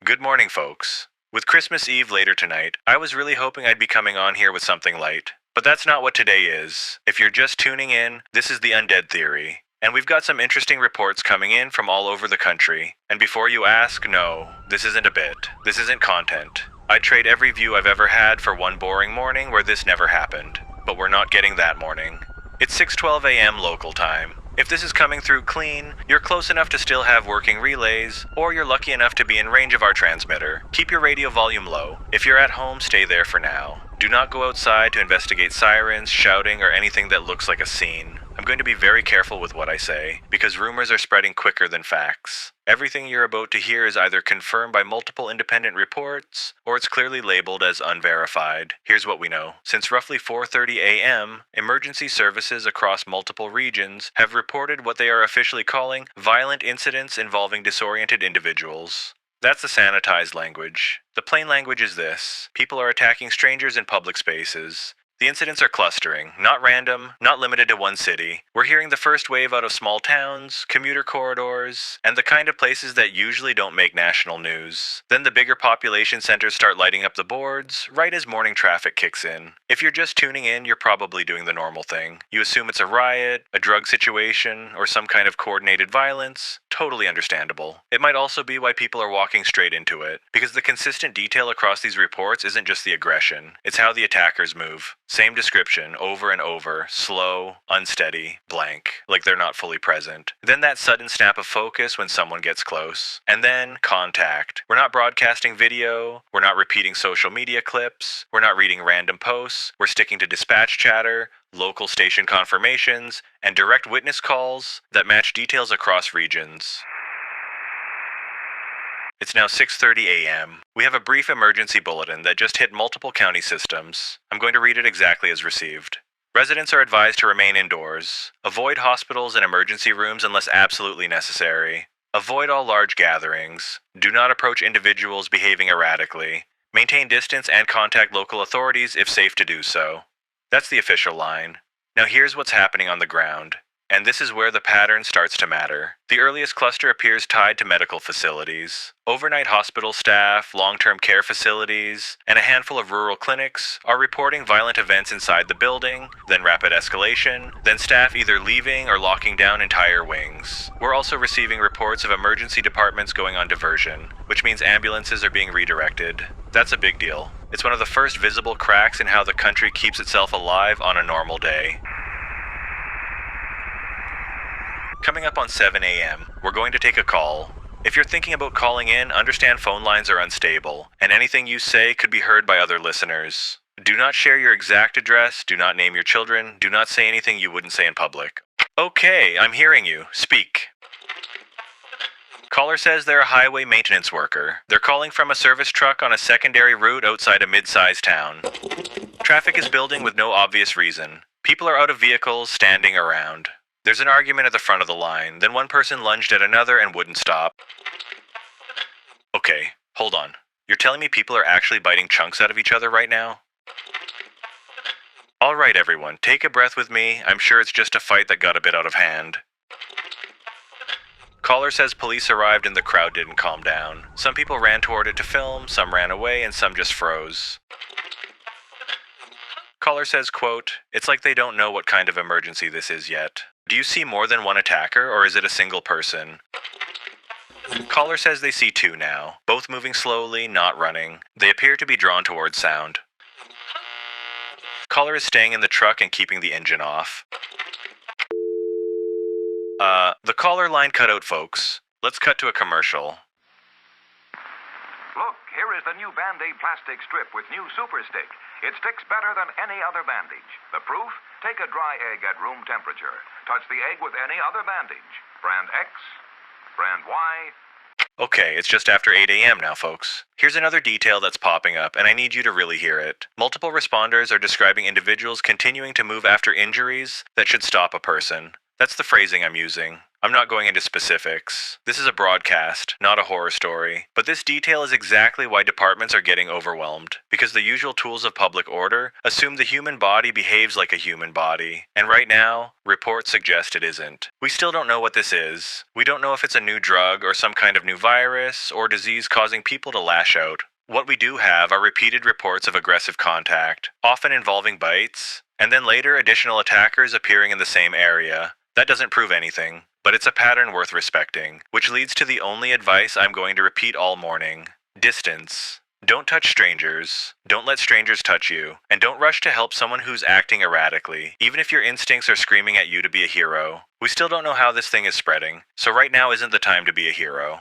Good morning, folks. With Christmas Eve later tonight, I was really hoping I'd be coming on here with something light. But that's not what today is. If you're just tuning in, this is the Undead Theory. And we've got some interesting reports coming in from all over the country. And before you ask, no, this isn't a bit. This isn't content. I'd trade every view I've ever had for one boring morning where this never happened. But we're not getting that morning. It's 6:12 a.m. local time. If this is coming through clean, you're close enough to still have working relays, or you're lucky enough to be in range of our transmitter. Keep your radio volume low. If you're at home, stay there for now. Do not go outside to investigate sirens, shouting, or anything that looks like a scene. I'm going to be very careful with what I say, because rumors are spreading quicker than facts. Everything you're about to hear is either confirmed by multiple independent reports, or it's clearly labeled as unverified. Here's what we know. Since roughly 4:30 a.m., emergency services across multiple regions have reported what they are officially calling violent incidents involving disoriented individuals. That's the sanitized language. The plain language is this: people are attacking strangers in public spaces. The incidents are clustering, not random, not limited to one city. We're hearing the first wave out of small towns, commuter corridors, and the kind of places that usually don't make national news. Then the bigger population centers start lighting up the boards, right as morning traffic kicks in. If you're just tuning in, you're probably doing the normal thing. You assume it's a riot, a drug situation, or some kind of coordinated violence. Totally understandable. It might also be why people are walking straight into it, because the consistent detail across these reports isn't just the aggression, it's how the attackers move. Same description, over and over, slow, unsteady, blank, like they're not fully present. Then that sudden snap of focus when someone gets close. And then, contact. We're not broadcasting video, we're not repeating social media clips, we're not reading random posts, we're sticking to dispatch chatter, local station confirmations, and direct witness calls that match details across regions. It's now 6:30 a.m. We have a brief emergency bulletin that just hit multiple county systems. I'm going to read it exactly as received. Residents are advised to remain indoors. Avoid hospitals and emergency rooms unless absolutely necessary. Avoid all large gatherings. Do not approach individuals behaving erratically. Maintain distance and contact local authorities if safe to do so. That's the official line. Now here's what's happening on the ground. And this is where the pattern starts to matter. The earliest cluster appears tied to medical facilities. Overnight hospital staff, long-term care facilities, and a handful of rural clinics are reporting violent events inside the building, then rapid escalation, then staff either leaving or locking down entire wings. We're also receiving reports of emergency departments going on diversion, which means ambulances are being redirected. That's a big deal. It's one of the first visible cracks in how the country keeps itself alive on a normal day. Coming up on 7 a.m., we're going to take a call. If you're thinking about calling in, understand phone lines are unstable, and anything you say could be heard by other listeners. Do not share your exact address, do not name your children, do not say anything you wouldn't say in public. Okay, I'm hearing you. Speak. Caller says they're a highway maintenance worker. They're calling from a service truck on a secondary route outside a mid-sized town. Traffic is building with no obvious reason. People are out of vehicles, standing around. There's an argument at the front of the line, then one person lunged at another and wouldn't stop. Okay, hold on. You're telling me people are actually biting chunks out of each other right now? Alright everyone, take a breath with me. I'm sure it's just a fight that got a bit out of hand. Caller says police arrived and the crowd didn't calm down. Some people ran toward it to film, some ran away, and some just froze. Caller says, quote, "It's like they don't know what kind of emergency this is yet. Do you see more than one attacker, or is it a single person?" Caller says they see two now, both moving slowly, not running. They appear to be drawn towards sound. Caller is staying in the truck and keeping the engine off. The caller line cut out, folks. Let's cut to a commercial. Look, here is the new Band-Aid plastic strip with new Super Stick. It sticks better than any other bandage. The proof? Take a dry egg at room temperature. Touch the egg with any other bandage. Brand X, brand Y. Okay, it's just after 8 a.m. now, folks. Here's another detail that's popping up, and I need you to really hear it. Multiple responders are describing individuals continuing to move after injuries that should stop a person. That's the phrasing I'm using. I'm not going into specifics. This is a broadcast, not a horror story. But this detail is exactly why departments are getting overwhelmed, because the usual tools of public order assume the human body behaves like a human body. And right now, reports suggest it isn't. We still don't know what this is. We don't know if it's a new drug or some kind of new virus or disease causing people to lash out. What we do have are repeated reports of aggressive contact, often involving bites, and then later additional attackers appearing in the same area. That doesn't prove anything, but it's a pattern worth respecting, which leads to the only advice I'm going to repeat all morning. Distance. Don't touch strangers. Don't let strangers touch you. And don't rush to help someone who's acting erratically, even if your instincts are screaming at you to be a hero. We still don't know how this thing is spreading, so right now isn't the time to be a hero.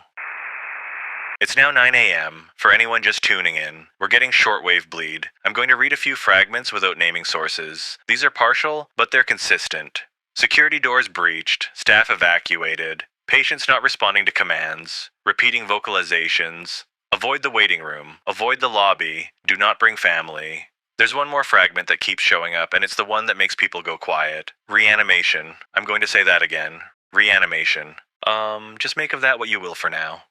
It's now 9 a.m. For anyone just tuning in, we're getting shortwave bleed. I'm going to read a few fragments without naming sources. These are partial, but they're consistent. Security doors breached, staff evacuated, patients not responding to commands, repeating vocalizations, avoid the waiting room, avoid the lobby, do not bring family. There's one more fragment that keeps showing up, and it's the one that makes people go quiet. Reanimation. I'm going to say that again. Reanimation. Just make of that what you will for now.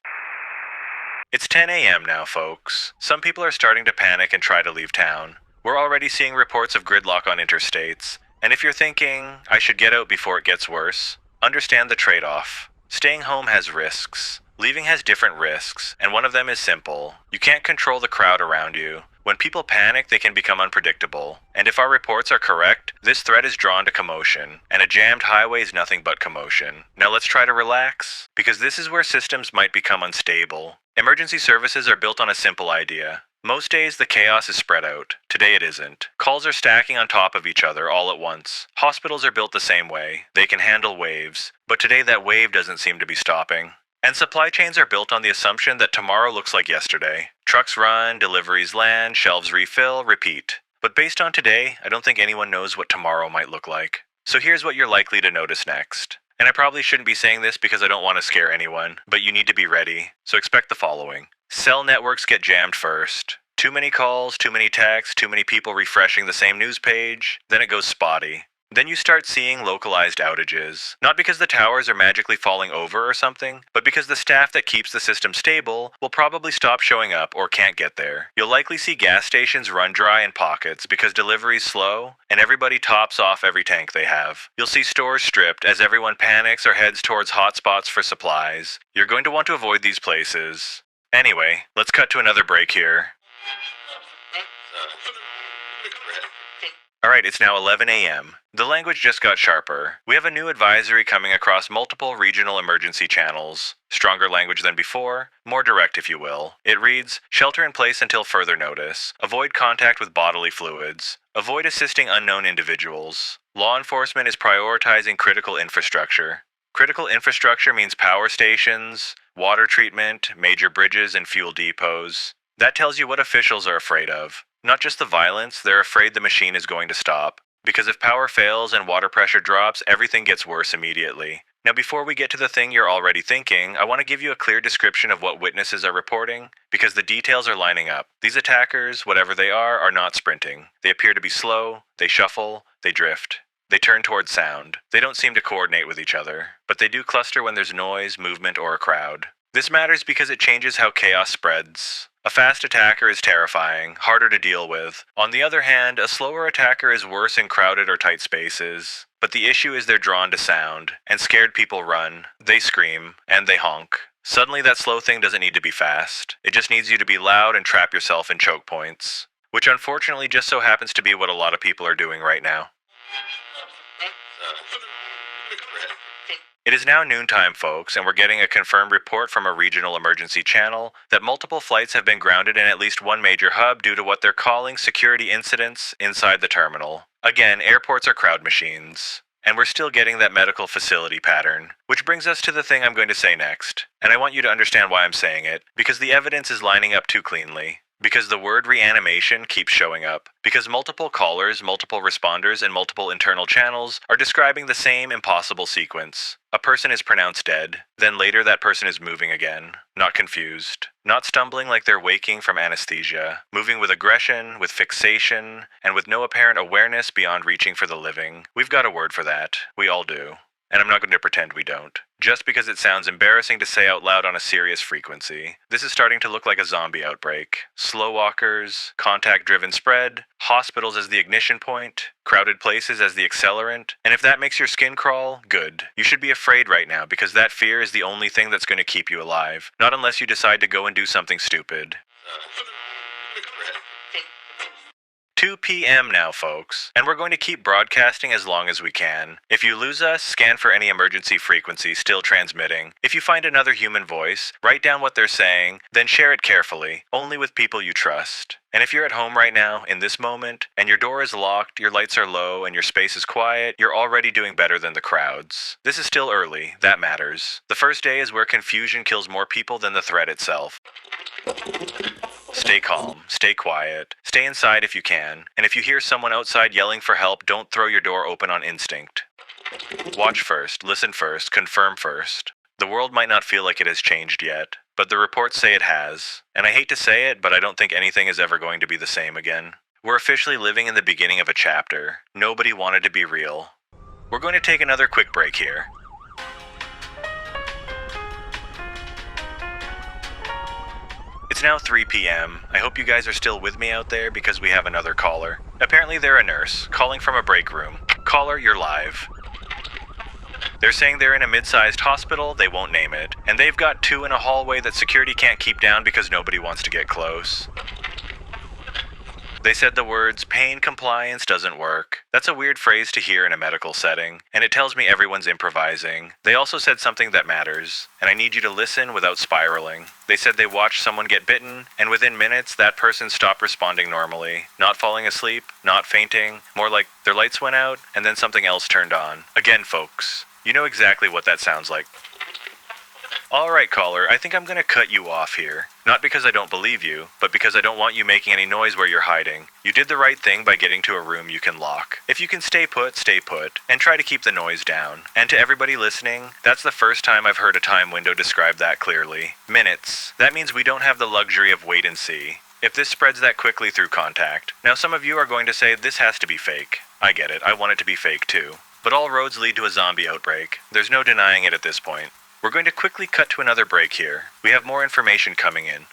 It's 10 a.m. now, folks. Some people are starting to panic and try to leave town. We're already seeing reports of gridlock on interstates. And if you're thinking, I should get out before it gets worse, understand the trade-off. Staying home has risks. Leaving has different risks, and one of them is simple. You can't control the crowd around you. When people panic, they can become unpredictable. And if our reports are correct, this threat is drawn to commotion, and a jammed highway is nothing but commotion. Now let's try to relax, because this is where systems might become unstable. Emergency services are built on a simple idea. Most days the chaos is spread out. Today it isn't. Calls are stacking on top of each other all at once. Hospitals are built the same way. They can handle waves. But today that wave doesn't seem to be stopping. And supply chains are built on the assumption that tomorrow looks like yesterday. Trucks run, deliveries land, shelves refill, repeat. But based on today, I don't think anyone knows what tomorrow might look like. So here's what you're likely to notice next. And I probably shouldn't be saying this because I don't want to scare anyone, but you need to be ready. So expect the following. Cell networks get jammed first. Too many calls, too many texts, too many people refreshing the same news page. Then it goes spotty. Then you start seeing localized outages. Not because the towers are magically falling over or something, but because the staff that keeps the system stable will probably stop showing up or can't get there. You'll likely see gas stations run dry in pockets because delivery's slow, and everybody tops off every tank they have. You'll see stores stripped as everyone panics or heads towards hotspots for supplies. You're going to want to avoid these places. Anyway, let's cut to another break here. Alright, it's now 11 a.m. The language just got sharper. We have a new advisory coming across multiple regional emergency channels. Stronger language than before, more direct if you will. It reads, shelter in place until further notice. Avoid contact with bodily fluids. Avoid assisting unknown individuals. Law enforcement is prioritizing critical infrastructure. Critical infrastructure means power stations, water treatment, major bridges, and fuel depots. That tells you what officials are afraid of. Not just the violence, they're afraid the machine is going to stop. Because if power fails and water pressure drops, everything gets worse immediately. Now before we get to the thing you're already thinking, I want to give you a clear description of what witnesses are reporting, because the details are lining up. These attackers, whatever they are not sprinting. They appear to be slow, they shuffle, they drift. They turn towards sound. They don't seem to coordinate with each other, but they do cluster when there's noise, movement, or a crowd. This matters because it changes how chaos spreads. A fast attacker is terrifying, harder to deal with. On the other hand, a slower attacker is worse in crowded or tight spaces. But the issue is they're drawn to sound, and scared people run, they scream, and they honk. Suddenly that slow thing doesn't need to be fast. It just needs you to be loud and trap yourself in choke points. Which unfortunately just so happens to be what a lot of people are doing right now. It is now noontime, folks, and we're getting a confirmed report from a regional emergency channel that multiple flights have been grounded in at least one major hub due to what they're calling security incidents inside the terminal. Again, airports are crowd machines. And we're still getting that medical facility pattern. Which brings us to the thing I'm going to say next. And I want you to understand why I'm saying it, because the evidence is lining up too cleanly. Because the word reanimation keeps showing up. Because multiple callers, multiple responders, and multiple internal channels are describing the same impossible sequence. A person is pronounced dead, then later that person is moving again. Not confused. Not stumbling like they're waking from anesthesia. Moving with aggression, with fixation, and with no apparent awareness beyond reaching for the living. We've got a word for that. We all do. and I'm not going to pretend we don't. Just because it sounds embarrassing to say out loud on a serious frequency. This is starting to look like a zombie outbreak. Slow walkers, contact-driven spread, hospitals as the ignition point, crowded places as the accelerant, and if that makes your skin crawl, good. You should be afraid right now because that fear is the only thing that's going to keep you alive. Not unless you decide to go and do something stupid. 2 p.m. now, folks, and we're going to keep broadcasting as long as we can. If you lose us, scan for any emergency frequency still transmitting. If you find another human voice, write down what they're saying, then share it carefully, only with people you trust. And if you're at home right now, in this moment, and your door is locked, your lights are low, and your space is quiet, you're already doing better than the crowds. This is still early, that matters. The first day is where confusion kills more people than the threat itself. Stay calm, stay quiet, stay inside if you can, and if you hear someone outside yelling for help, don't throw your door open on instinct. Watch first, listen first, confirm first. The world might not feel like it has changed yet, but the reports say it has. And I hate to say it, but I don't think anything is ever going to be the same again. We're officially living in the beginning of a chapter. Nobody wanted to be real. We're going to take another quick break here. It's now 3 p.m. I hope you guys are still with me out there because we have another caller. Apparently they're a nurse, calling from a break room. Caller, you're live. They're saying they're in a mid-sized hospital, they won't name it, and they've got 2 in a hallway that security can't keep down because nobody wants to get close. They said the words, pain compliance doesn't work. That's a weird phrase to hear in a medical setting, and it tells me everyone's improvising. They also said something that matters, and I need you to listen without spiraling. They said they watched someone get bitten, and within minutes, that person stopped responding normally. Not falling asleep, not fainting, more like their lights went out, and then something else turned on. Again, folks, you know exactly what that sounds like. Alright, caller, I think I'm gonna cut you off here. Not because I don't believe you, but because I don't want you making any noise where you're hiding. You did the right thing by getting to a room you can lock. If you can stay put, and try to keep the noise down. And to everybody listening, that's the first time I've heard a time window described that clearly. Minutes. That means we don't have the luxury of wait and see. If this spreads that quickly through contact. Now some of you are going to say, this has to be fake. I get it, I want it to be fake too. But all roads lead to a zombie outbreak. There's no denying it at this point. We're going to quickly cut to another break here. We have more information coming in.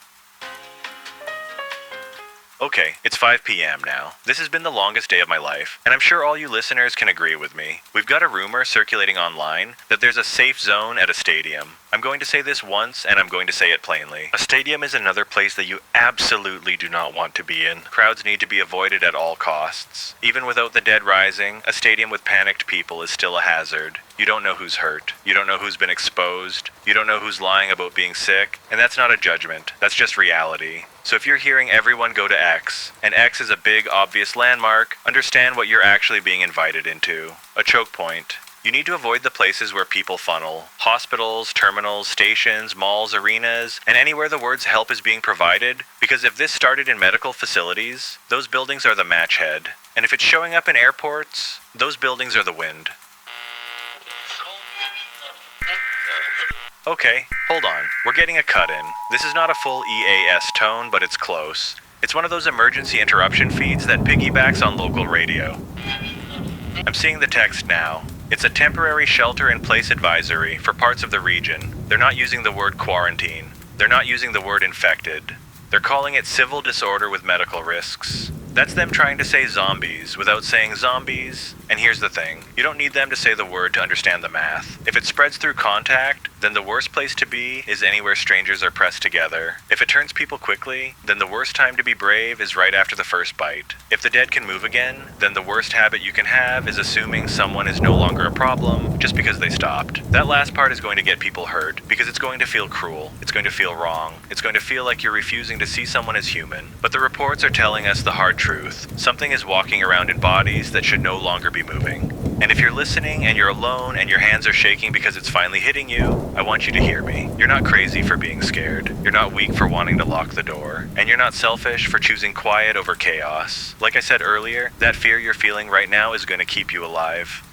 Okay, it's 5 p.m. now. This has been the longest day of my life, and I'm sure all you listeners can agree with me. We've got a rumor circulating online that there's a safe zone at a stadium. I'm going to say this once, and I'm going to say it plainly. A stadium is another place that you absolutely do not want to be in. Crowds need to be avoided at all costs. Even without the dead rising, a stadium with panicked people is still a hazard. You don't know who's hurt. You don't know who's been exposed. You don't know who's lying about being sick. And that's not a judgment. That's just reality. So if you're hearing everyone go to X, and X is a big, obvious landmark, understand what you're actually being invited into. A choke point. You need to avoid the places where people funnel. Hospitals, terminals, stations, malls, arenas, and anywhere the words help is being provided, because if this started in medical facilities, those buildings are the match head. And if it's showing up in airports, those buildings are the wind. Okay, hold on. We're getting a cut in. This is not a full EAS tone, but it's close. It's one of those emergency interruption feeds that piggybacks on local radio. I'm seeing the text now. It's a temporary shelter-in-place advisory for parts of the region. They're not using the word quarantine. They're not using the word infected. They're calling it civil disorder with medical risks. That's them trying to say zombies without saying zombies. And here's the thing, you don't need them to say the word to understand the math. If it spreads through contact, then the worst place to be is anywhere strangers are pressed together. If it turns people quickly, then the worst time to be brave is right after the first bite. If the dead can move again, then the worst habit you can have is assuming someone is no longer a problem just because they stopped. That last part is going to get people hurt because it's going to feel cruel. It's going to feel wrong. It's going to feel like you're refusing to see someone as human. But the reports are telling us the hard truth. Something is walking around in bodies that should no longer be moving. And if you're listening and you're alone and your hands are shaking because it's finally hitting you, I want you to hear me. You're not crazy for being scared. You're not weak for wanting to lock the door. And you're not selfish for choosing quiet over chaos. Like I said earlier, that fear you're feeling right now is going to keep you alive.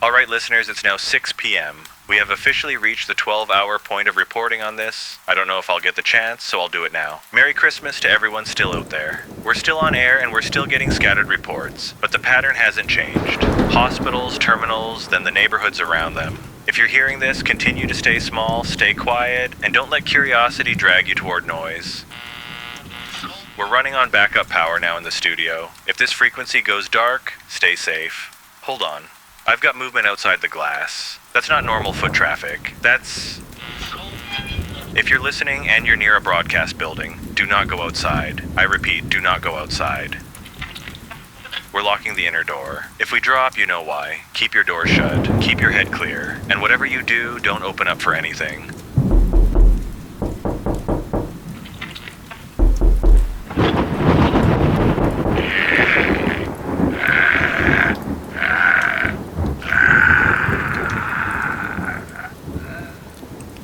Alright listeners, it's now 6 p.m. We have officially reached the 12-hour point of reporting on this. I don't know if I'll get the chance, so I'll do it now. Merry Christmas to everyone still out there. We're still on air and we're still getting scattered reports, but the pattern hasn't changed. Hospitals, terminals, then the neighborhoods around them. If you're hearing this, continue to stay small, stay quiet, and don't let curiosity drag you toward noise. We're running on backup power now in the studio. If this frequency goes dark, stay safe. Hold on. I've got movement outside the glass. That's not normal foot traffic. That's... If you're listening and you're near a broadcast building, do not go outside. I repeat, do not go outside. We're locking the inner door. If we drop, you know why. Keep your door shut. Keep your head clear. And whatever you do, don't open up for anything.